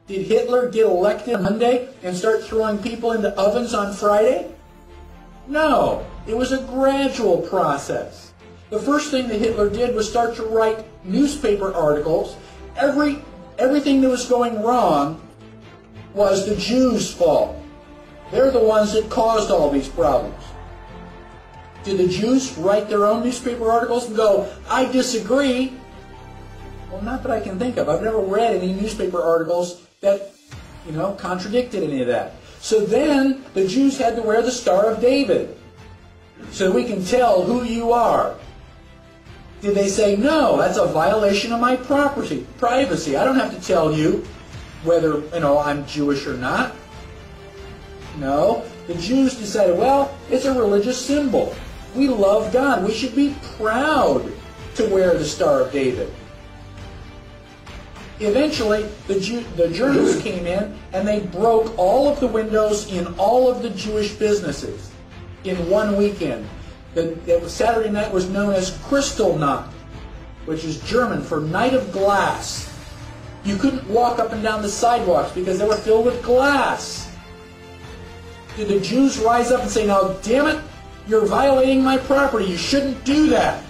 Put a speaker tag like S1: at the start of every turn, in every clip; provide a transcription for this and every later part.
S1: Did Hitler get elected on Monday and start throwing people into ovens on Friday? No, it was a gradual process. The first thing that Hitler did was start to write newspaper articles. Everything that was going wrong was the Jews' fault. They're the ones that caused all these problems. Did the Jews write their own newspaper articles and go, I disagree? Well, not that I can think of. I've never read any newspaper articles that, contradicted any of that. So then the Jews had to wear the Star of David so we can tell who you are. Did they say, no, that's a violation of my privacy. I don't have to tell you whether, I'm Jewish or not. No, the Jews decided, well, it's a religious symbol. We love God. We should be proud to wear the Star of David. Eventually, the Germans came in and they broke all of the windows in all of the Jewish businesses in one weekend. Saturday night was known as Kristallnacht, which is German for Night of Glass. You couldn't walk up and down the sidewalks because they were filled with glass. Did the Jews rise up and say, now, damn it, you're violating my property, you shouldn't do that?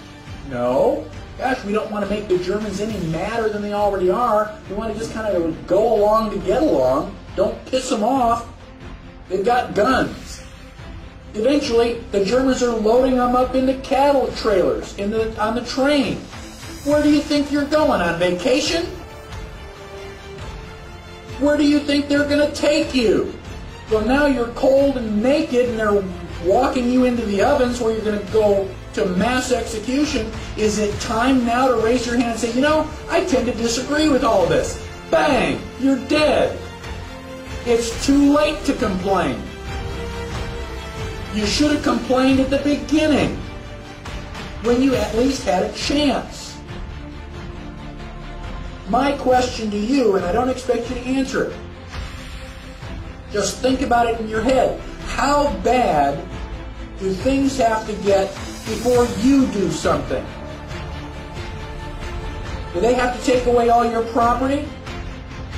S1: No. Gosh, we don't want to make the Germans any madder than they already are. We want to just kind of go along to get along. Don't piss them off. They've got guns. Eventually, the Germans are loading them up into cattle trailers on the train. Where do you think you're going? On vacation? Where do you think they're going to take you? Well, now you're cold and naked and they're walking you into the ovens where you're going to go to mass execution. Is it time now to raise your hand and say, I tend to disagree with all of this? Bang! You're dead. It's too late to complain. You should have complained at the beginning when you at least had a chance. My question to you, and I don't expect you to answer it, just think about it in your head. How bad do things have to get before you do something? Do they have to take away all your property?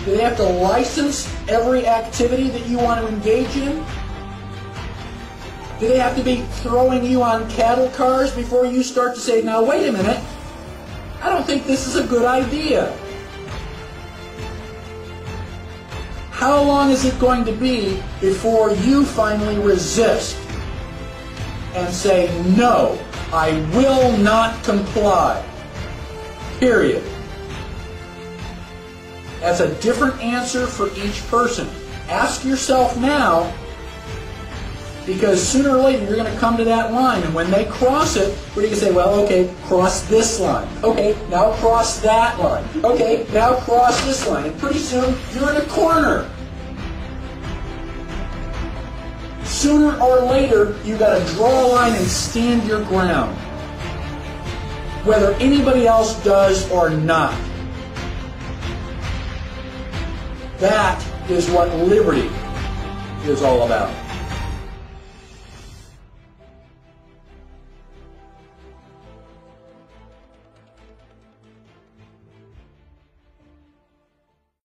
S1: Do they have to license every activity that you want to engage in? Do they have to be throwing you on cattle cars before you start to say, now wait a minute, I don't think this is a good idea? How long is it going to be before you finally resist and say, no, I will not comply? Period. That's a different answer for each person. Ask yourself now, because sooner or later you're going to come to that line, and when they cross it, what are you going to say? Well, okay, cross this line. Okay, now cross that line. Okay, now cross this line. And pretty soon, you're in a corner. Sooner or later, you've got to draw a line and stand your ground, whether anybody else does or not. That is what liberty is all about.